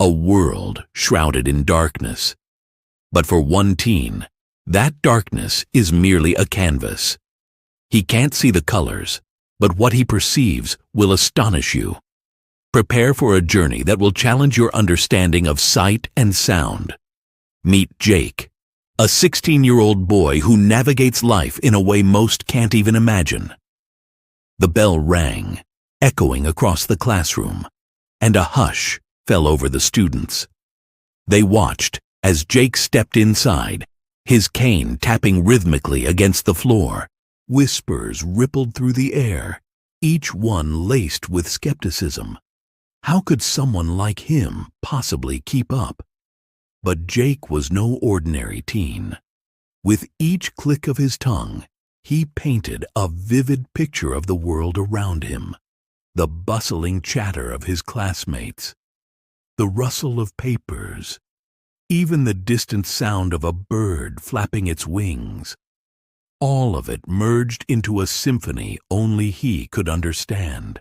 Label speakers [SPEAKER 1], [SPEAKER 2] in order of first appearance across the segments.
[SPEAKER 1] a world shrouded in darkness. But for one teen, that darkness is merely a canvas. He can't see the colors, but what he perceives will astonish you. Prepare for a journey that will challenge your understanding of sight and sound. Meet Jake, a 16-year-old boy who navigates life in a way most can't even imagine. The bell rang, echoing across the classroom, and a hush fell over the students. They watched as Jake stepped inside, his cane tapping rhythmically against the floor. Whispers rippled through the air, each one laced with skepticism. How could someone like him possibly keep up? But Jake was no ordinary teen. With each click of his tongue, he painted a vivid picture of the world around him. The bustling chatter of his classmates, the rustle of papers, even the distant sound of a bird flapping its wings. All of it merged into a symphony only he could understand.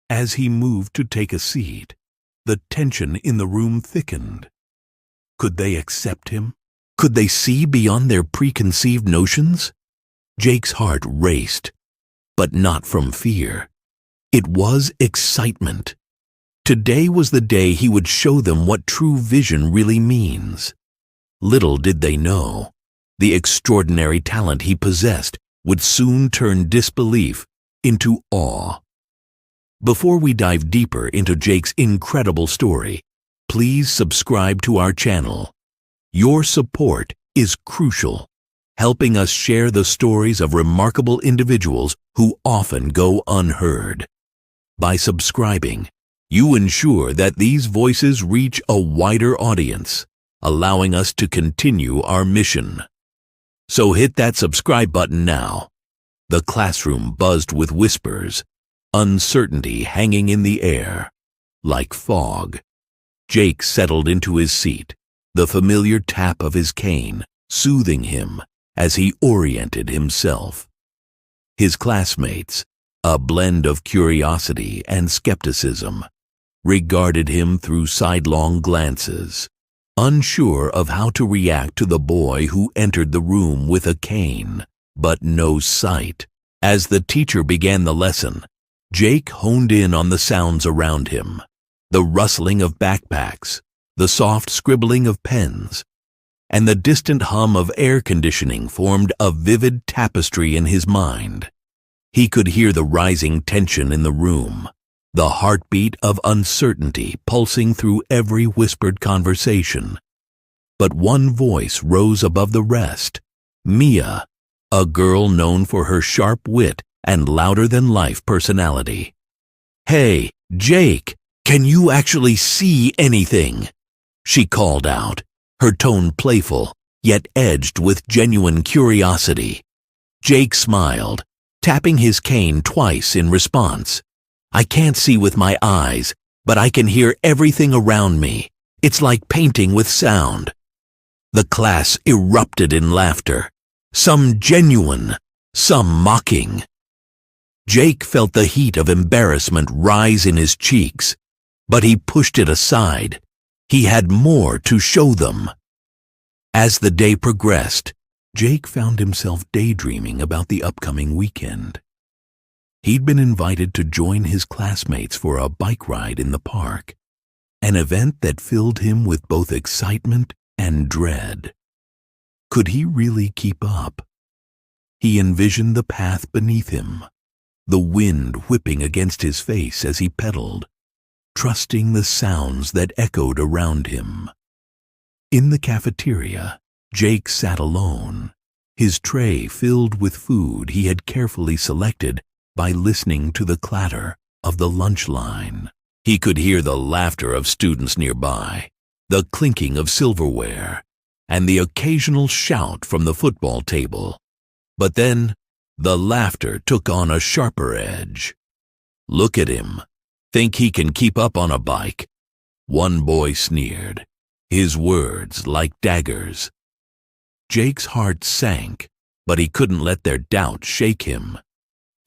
[SPEAKER 1] As he moved to take a seat, the tension in the room thickened. Could they accept him? Could they see beyond their preconceived notions? Jake's heart raced, but not from fear. It was excitement. Today was the day he would show them what true vision really means. Little did they know, the extraordinary talent he possessed would soon turn disbelief into awe. Before we dive deeper into Jake's incredible story, please subscribe to our channel. Your support is crucial, helping us share the stories of remarkable individuals who often go unheard. By subscribing, you ensure that these voices reach a wider audience, allowing us to continue our mission. So hit that subscribe button now. The classroom buzzed with whispers, uncertainty hanging in the air, like fog. Jake settled into his seat, the familiar tap of his cane soothing him as he oriented himself. His classmates, a blend of curiosity and skepticism, regarded him through sidelong glances, unsure of how to react to the boy who entered the room with a cane, but no sight. As the teacher began the lesson, Jake honed in on the sounds around him, the rustling of backpacks, the soft scribbling of pens, and the distant hum of air conditioning formed a vivid tapestry in his mind. He could hear the rising tension in the room, the heartbeat of uncertainty pulsing through every whispered conversation. But one voice rose above the rest, Mia, a girl known for her sharp wit and louder-than-life personality. "Hey, Jake, can you actually see anything?" she called out, her tone playful, yet edged with genuine curiosity. Jake smiled, tapping his cane twice in response. "I can't see with my eyes, but I can hear everything around me. It's like painting with sound." The class erupted in laughter, some genuine, some mocking. Jake felt the heat of embarrassment rise in his cheeks, but he pushed it aside. He had more to show them. As the day progressed, Jake found himself daydreaming about the upcoming weekend. He'd been invited to join his classmates for a bike ride in the park, an event that filled him with both excitement and dread. Could he really keep up? He envisioned the path beneath him, the wind whipping against his face as he pedaled, trusting the sounds that echoed around him. In the cafeteria, Jake sat alone, his tray filled with food he had carefully selected by listening to the clatter of the lunch line. He could hear the laughter of students nearby, the clinking of silverware, and the occasional shout from the football table. But then, the laughter took on a sharper edge. "Look at him. Think he can keep up on a bike?" one boy sneered, his words like daggers. Jake's heart sank, but he couldn't let their doubt shake him.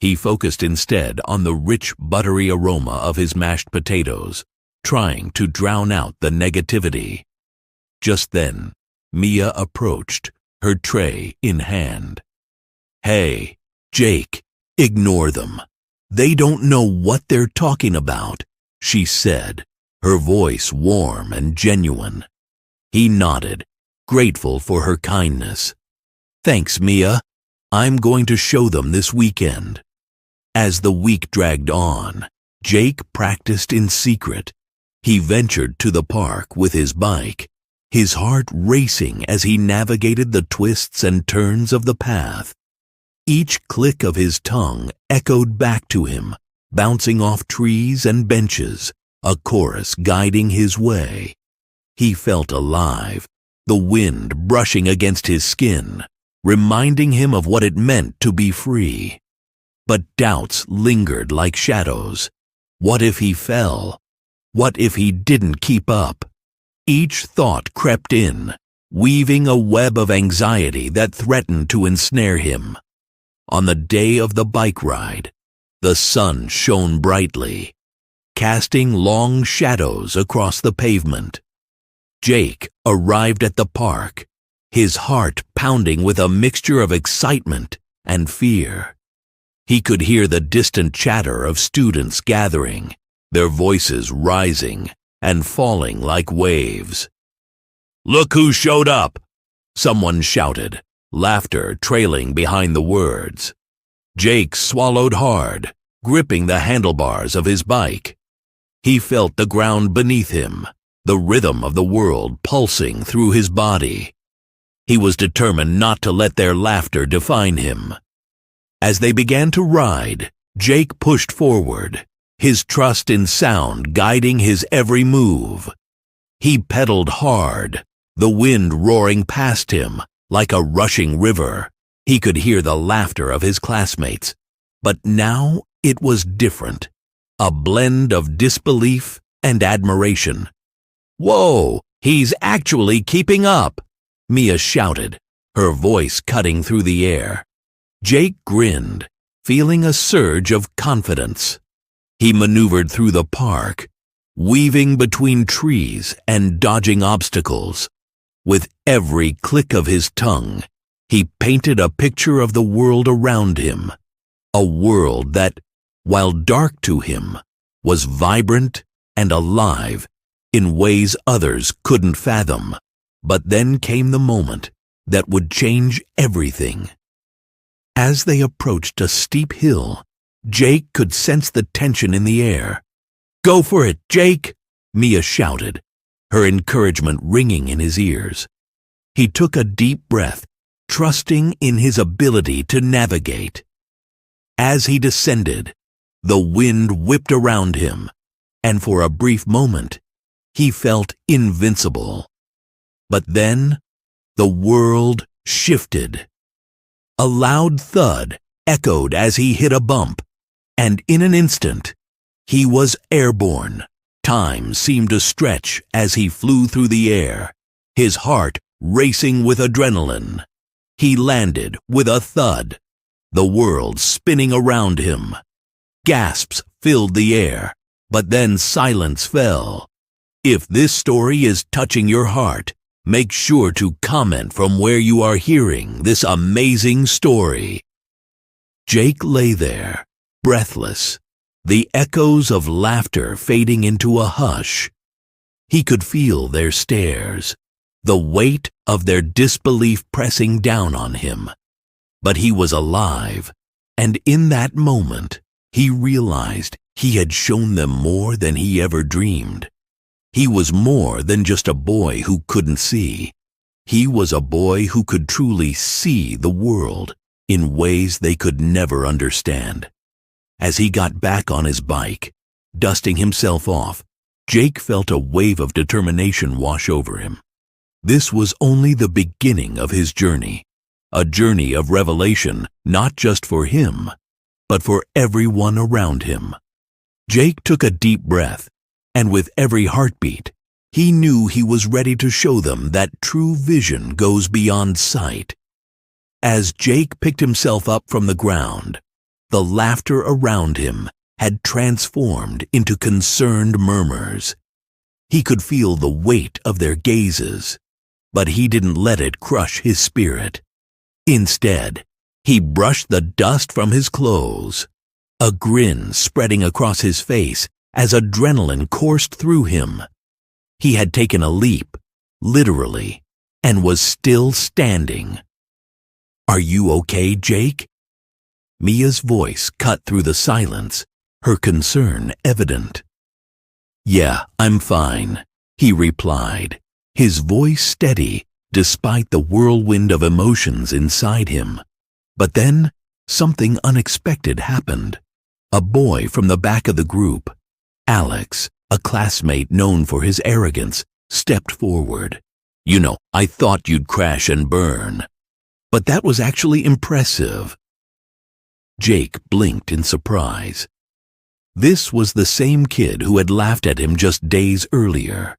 [SPEAKER 1] He focused instead on the rich, buttery aroma of his mashed potatoes, trying to drown out the negativity. Just then, Mia approached, her tray in hand. "Hey, Jake, ignore them. They don't know what they're talking about," she said, her voice warm and genuine. He nodded, grateful for her kindness. "Thanks, Mia. I'm going to show them this weekend." As the week dragged on, Jake practiced in secret. He ventured to the park with his bike, his heart racing as he navigated the twists and turns of the path. Each click of his tongue echoed back to him, bouncing off trees and benches, a chorus guiding his way. He felt alive, the wind brushing against his skin, reminding him of what it meant to be free. But doubts lingered like shadows. What if he fell? What if he didn't keep up? Each thought crept in, weaving a web of anxiety that threatened to ensnare him. On the day of the bike ride, the sun shone brightly, casting long shadows across the pavement. Jake arrived at the park, his heart pounding with a mixture of excitement and fear. He could hear the distant chatter of students gathering, their voices rising and falling like waves. "Look who showed up!" someone shouted, laughter trailing behind the words. Jake swallowed hard, gripping the handlebars of his bike. He felt the ground beneath him, the rhythm of the world pulsing through his body. He was determined not to let their laughter define him. As they began to ride, Jake pushed forward, his trust in sound guiding his every move. He pedaled hard, the wind roaring past him like a rushing river. He could hear the laughter of his classmates, but now it was different, a blend of disbelief and admiration. "Whoa, he's actually keeping up!" Mia shouted, her voice cutting through the air. Jake grinned, feeling a surge of confidence. He maneuvered through the park, weaving between trees and dodging obstacles. With every click of his tongue, he painted a picture of the world around him, a world that, while dark to him, was vibrant and alive in ways others couldn't fathom. But then came the moment that would change everything. As they approached a steep hill, Jake could sense the tension in the air. "Go for it, Jake!" Mia shouted, her encouragement ringing in his ears. He took a deep breath, trusting in his ability to navigate. As he descended, the wind whipped around him, and for a brief moment, he felt invincible. But then, the world shifted. A loud thud echoed as he hit a bump, and in an instant, he was airborne. Time seemed to stretch as he flew through the air, his heart racing with adrenaline. He landed with a thud, the world spinning around him. Gasps filled the air, but then silence fell. If this story is touching your heart, make sure to comment from where you are hearing this amazing story. Jake lay there, breathless, the echoes of laughter fading into a hush. He could feel their stares, the weight of their disbelief pressing down on him. But he was alive, and in that moment, he realized he had shown them more than he ever dreamed. He was more than just a boy who couldn't see. He was a boy who could truly see the world in ways they could never understand. As he got back on his bike, dusting himself off, Jake felt a wave of determination wash over him. This was only the beginning of his journey, a journey of revelation not just for him, but for everyone around him. Jake took a deep breath, and with every heartbeat, he knew he was ready to show them that true vision goes beyond sight. As Jake picked himself up from the ground, the laughter around him had transformed into concerned murmurs. He could feel the weight of their gazes, but he didn't let it crush his spirit. Instead, he brushed the dust from his clothes, a grin spreading across his face as adrenaline coursed through him. He had taken a leap, literally, and was still standing. "Are you okay, Jake?" Mia's voice cut through the silence, her concern evident. "Yeah, I'm fine," he replied, his voice steady despite the whirlwind of emotions inside him. But then, something unexpected happened. A boy from the back of the group, Alex, a classmate known for his arrogance, stepped forward. "You know, I thought you'd crash and burn. But that was actually impressive." Jake blinked in surprise. This was the same kid who had laughed at him just days earlier.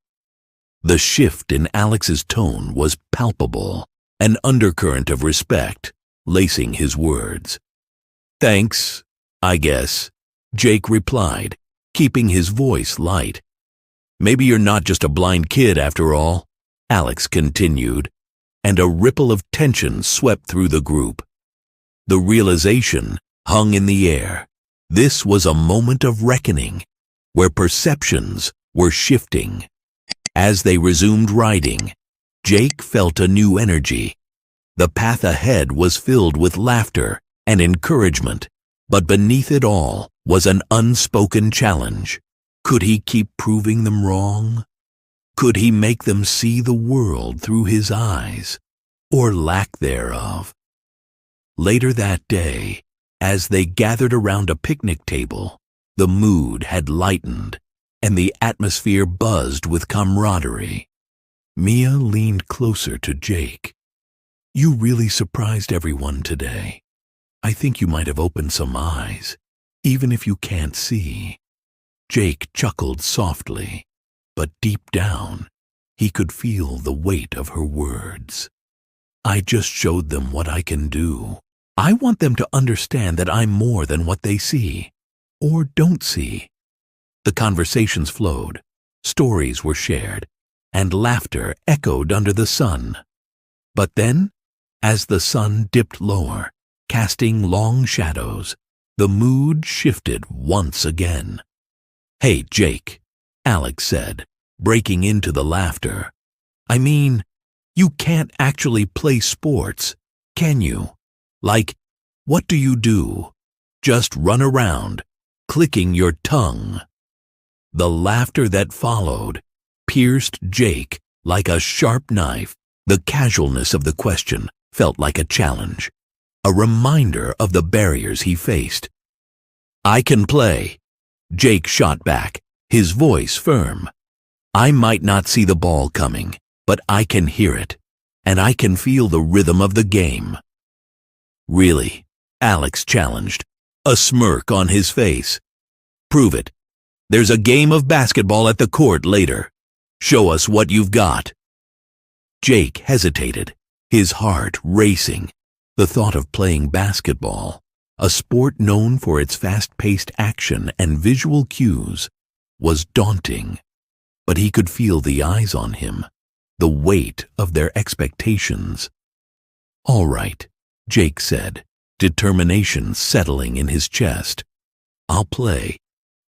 [SPEAKER 1] The shift in Alex's tone was palpable, an undercurrent of respect lacing his words. "Thanks, I guess," Jake replied, keeping his voice light. "Maybe you're not just a blind kid after all," Alex continued, and a ripple of tension swept through the group. The realization hung in the air. This was a moment of reckoning, where perceptions were shifting. As they resumed riding, Jake felt a new energy. The path ahead was filled with laughter and encouragement, but beneath it all was an unspoken challenge. Could he keep proving them wrong? Could he make them see the world through his eyes, or lack thereof? Later that day, as they gathered around a picnic table, the mood had lightened, and the atmosphere buzzed with camaraderie. Mia leaned closer to Jake. "You really surprised everyone today. I think you might have opened some eyes, even if you can't see." Jake chuckled softly, but deep down, he could feel the weight of her words. "I just showed them what I can do. I want them to understand that I'm more than what they see, or don't see." The conversations flowed, stories were shared, and laughter echoed under the sun. But then, as the sun dipped lower, casting long shadows, the mood shifted once again. "Hey, Jake," Alex said, breaking into the laughter. "I mean, you can't actually play sports, can you? Like, what do you do? Just run around, clicking your tongue." The laughter that followed pierced Jake like a sharp knife. The casualness of the question felt like a challenge, a reminder of the barriers he faced. "I can play," Jake shot back, his voice firm. "I might not see the ball coming, but I can hear it, and I can feel the rhythm of the game." "Really?" Alex challenged, a smirk on his face. "Prove it. There's a game of basketball at the court later. Show us what you've got." Jake hesitated, his heart racing. The thought of playing basketball, a sport known for its fast-paced action and visual cues, was daunting. But he could feel the eyes on him, the weight of their expectations. "All right," Jake said, determination settling in his chest. "I'll play,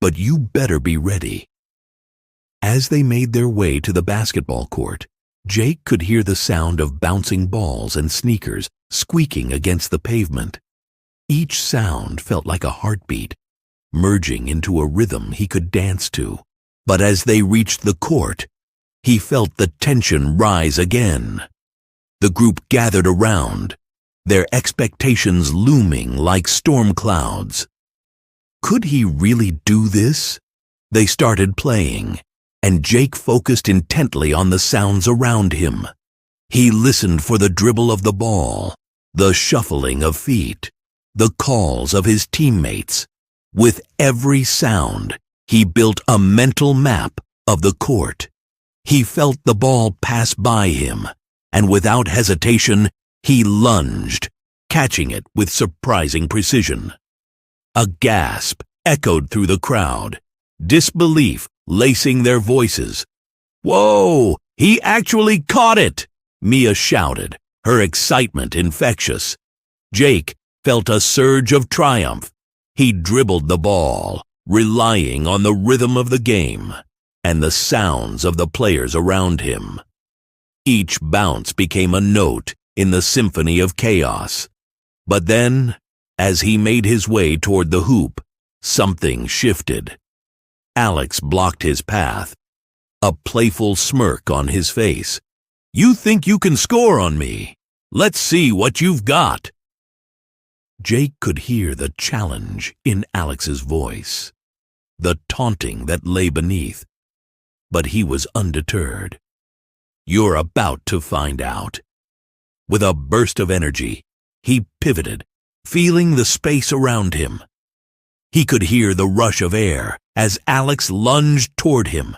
[SPEAKER 1] but you better be ready." As they made their way to the basketball court, Jake could hear the sound of bouncing balls and sneakers squeaking against the pavement. Each sound felt like a heartbeat, merging into a rhythm he could dance to. But as they reached the court, he felt the tension rise again. The group gathered around, their expectations looming like storm clouds. Could he really do this? They started playing, and Jake focused intently on the sounds around him. He listened for the dribble of the ball, the shuffling of feet, the calls of his teammates. With every sound, he built a mental map of the court. He felt the ball pass by him, and without hesitation, he lunged, catching it with surprising precision. A gasp echoed through the crowd, disbelief lacing their voices, "Whoa! He actually caught it!" Mia shouted, her excitement infectious. Jake felt a surge of triumph. He dribbled the ball, relying on the rhythm of the game and the sounds of the players around him. Each bounce became a note in the symphony of chaos. But then, as he made his way toward the hoop, something shifted. Alex blocked his path, a playful smirk on his face. "You think you can score on me? Let's see what you've got." Jake could hear the challenge in Alex's voice, the taunting that lay beneath, but he was undeterred. "You're about to find out." With a burst of energy, he pivoted, feeling the space around him. He could hear the rush of air as Alex lunged toward him.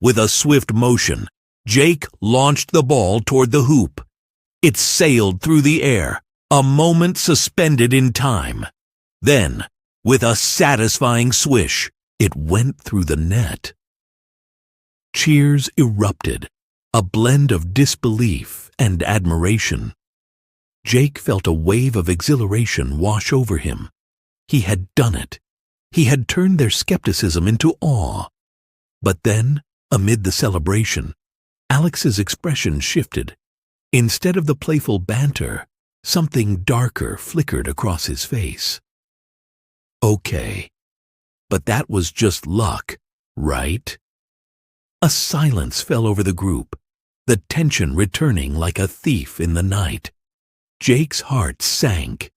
[SPEAKER 1] With a swift motion, Jake launched the ball toward the hoop. It sailed through the air, a moment suspended in time. Then, with a satisfying swish, it went through the net. Cheers erupted, a blend of disbelief and admiration. Jake felt a wave of exhilaration wash over him. He had done it. He had turned their skepticism into awe. But then, amid the celebration, Alex's expression shifted. Instead of the playful banter, something darker flickered across his face. Okay, but that was just luck, right? A silence fell over the group, the tension returning like a thief in the night. Jake's heart sank.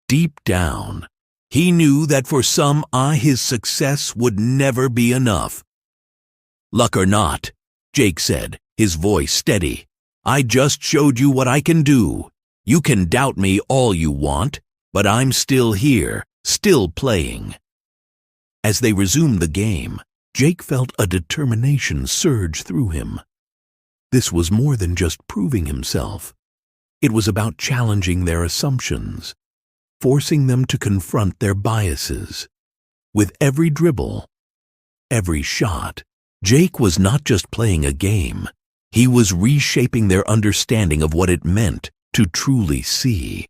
[SPEAKER 1] Deep down, he knew that for some his success would never be enough. "Luck or not," Jake said, his voice steady, "I just showed you what I can do. You can doubt me all you want, but I'm still here, still playing." As they resumed the game, Jake felt a determination surge through him. This was more than just proving himself. It was about challenging their assumptions, forcing them to confront their biases. With every dribble, every shot, Jake was not just playing a game. He was reshaping their understanding of what it meant to truly see.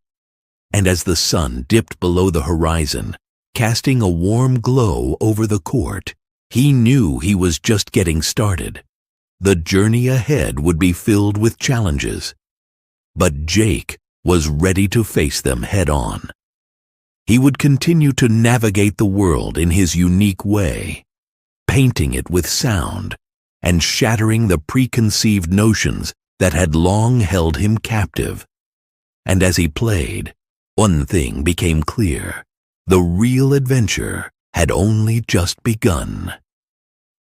[SPEAKER 1] And as the sun dipped below the horizon, casting a warm glow over the court, he knew he was just getting started. The journey ahead would be filled with challenges, but Jake was ready to face them head-on. He would continue to navigate the world in his unique way, painting it with sound and shattering the preconceived notions that had long held him captive. And as he played, one thing became clear: the real adventure had only just begun.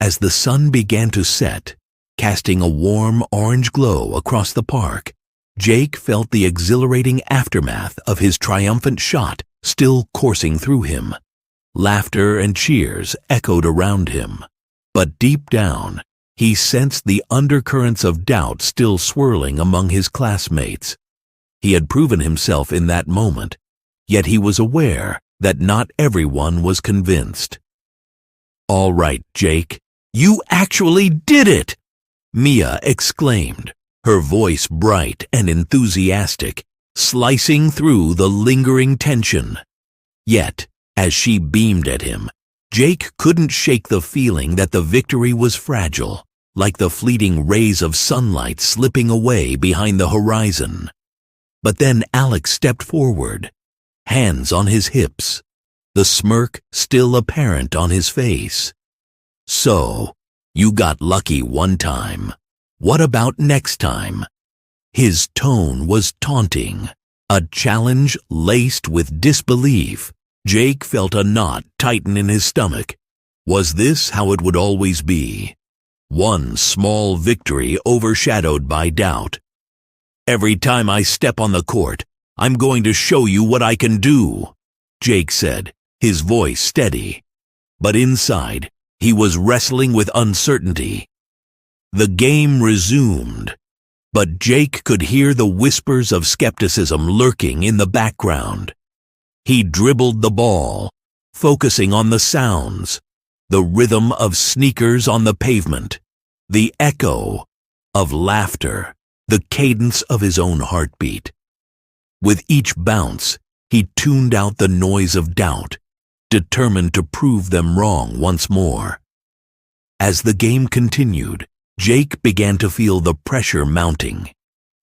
[SPEAKER 1] As the sun began to set, casting a warm orange glow across the park, Jake felt the exhilarating aftermath of his triumphant shot still coursing through him. Laughter and cheers echoed around him, but deep down, he sensed the undercurrents of doubt still swirling among his classmates. He had proven himself in that moment, yet he was aware that not everyone was convinced. "All right, Jake, you actually did it!" Mia exclaimed, her voice bright and enthusiastic, slicing through the lingering tension. Yet, as she beamed at him, Jake couldn't shake the feeling that the victory was fragile, like the fleeting rays of sunlight slipping away behind the horizon. But then Alex stepped forward, hands on his hips, the smirk still apparent on his face. "So, you got lucky one time. What about next time?" His tone was taunting, a challenge laced with disbelief. Jake felt a knot tighten in his stomach. Was this how it would always be? One small victory overshadowed by doubt. "Every time I step on the court, I'm going to show you what I can do," Jake said, his voice steady. But inside, he was wrestling with uncertainty. The game resumed, but Jake could hear the whispers of skepticism lurking in the background. He dribbled the ball, focusing on the sounds, the rhythm of sneakers on the pavement, the echo of laughter, the cadence of his own heartbeat. With each bounce, he tuned out the noise of doubt, determined to prove them wrong once more. As the game continued, Jake began to feel the pressure mounting.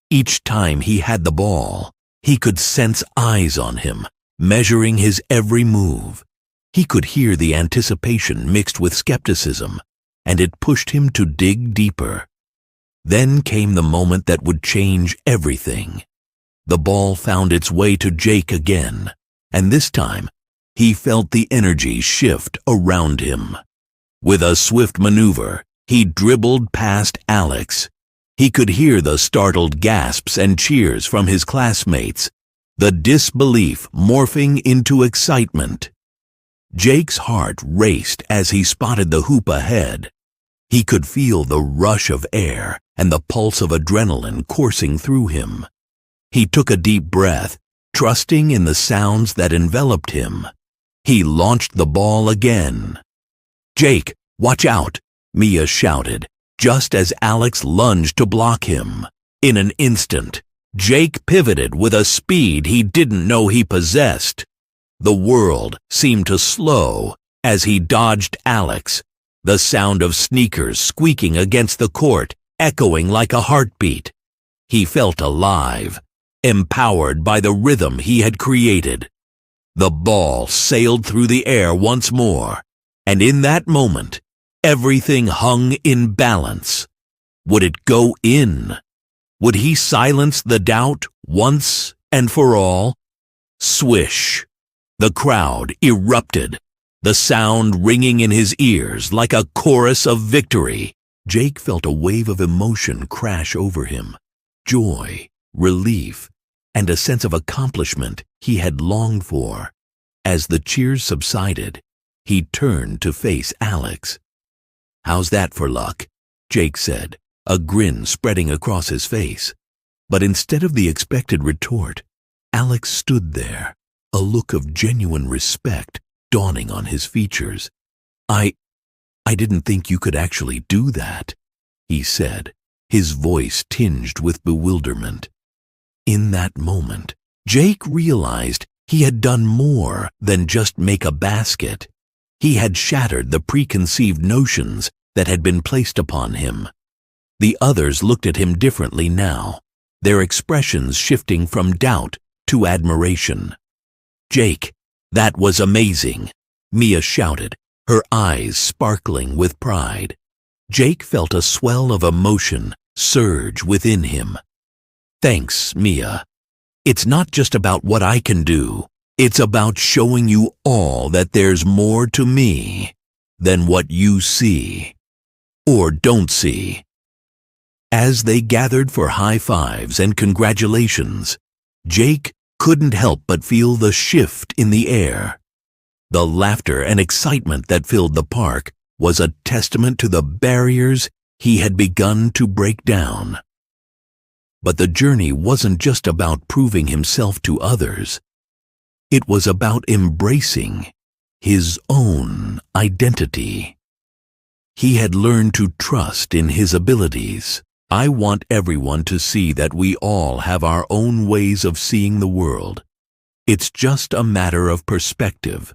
[SPEAKER 1] Each time he had the ball, he could sense eyes on him, measuring his every move. He could hear the anticipation mixed with skepticism, and it pushed him to dig deeper. Then came the moment that would change everything. The ball found its way to Jake again, and this time, he felt the energy shift around him. With a swift maneuver, he dribbled past Alex. He could hear the startled gasps and cheers from his classmates, the disbelief morphing into excitement. Jake's heart raced as he spotted the hoop ahead. He could feel the rush of air and the pulse of adrenaline coursing through him. He took a deep breath, trusting in the sounds that enveloped him. He launched the ball again. "Jake, watch out!" Mia shouted, just as Alex lunged to block him. In an instant, Jake pivoted with a speed he didn't know he possessed. The world seemed to slow as he dodged Alex, the sound of sneakers squeaking against the court echoing like a heartbeat. He felt alive, empowered by the rhythm he had created. The ball sailed through the air once more, and in that moment, everything hung in balance. Would it go in? Would he silence the doubt once and for all? Swish! The crowd erupted, the sound ringing in his ears like a chorus of victory. Jake felt a wave of emotion crash over him. Joy, relief, and a sense of accomplishment he had longed for. As the cheers subsided, he turned to face Alex. "How's that for luck?" Jake said, a grin spreading across his face. But instead of the expected retort, Alex stood there, a look of genuine respect dawning on his features. I didn't think you could actually do that," he said, his voice tinged with bewilderment. In that moment, Jake realized he had done more than just make a basket. He had shattered the preconceived notions that had been placed upon him. The others looked at him differently now, their expressions shifting from doubt to admiration. "Jake, that was amazing," Mia shouted, her eyes sparkling with pride. Jake felt a swell of emotion surge within him. "Thanks, Mia. It's not just about what I can do. It's about showing you all that there's more to me than what you see, or don't see." As they gathered for high fives and congratulations, Jake couldn't help but feel the shift in the air. The laughter and excitement that filled the park was a testament to the barriers he had begun to break down. But the journey wasn't just about proving himself to others. It was about embracing his own identity. He had learned to trust in his abilities. "I want everyone to see that we all have our own ways of seeing the world. It's just a matter of perspective."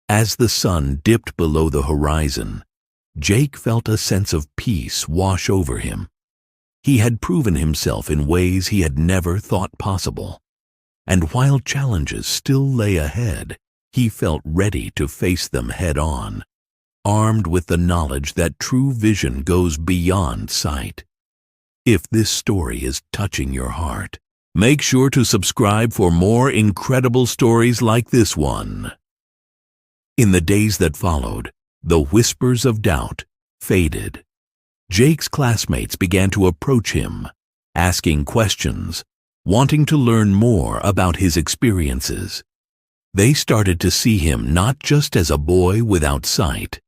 [SPEAKER 1] As the sun dipped below the horizon, Jake felt a sense of peace wash over him. He had proven himself in ways he had never thought possible. And while challenges still lay ahead, he felt ready to face them head-on, armed with the knowledge that true vision goes beyond sight. If this story is touching your heart, make sure to subscribe for more incredible stories like this one. In the days that followed, the whispers of doubt faded. Jake's classmates began to approach him, asking questions, wanting to learn more about his experiences. They started to see him not just as a boy without sight,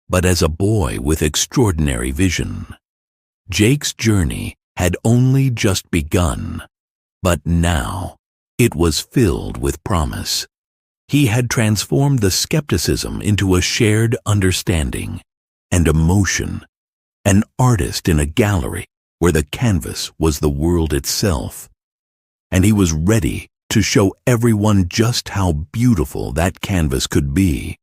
[SPEAKER 1] but as a boy with extraordinary vision. Jake's journey had only just begun, but now it was filled with promise. He had transformed the skepticism into a shared understanding, and emotion an artist in a gallery where the canvas was the world itself. And he was ready to show everyone just how beautiful that canvas could be.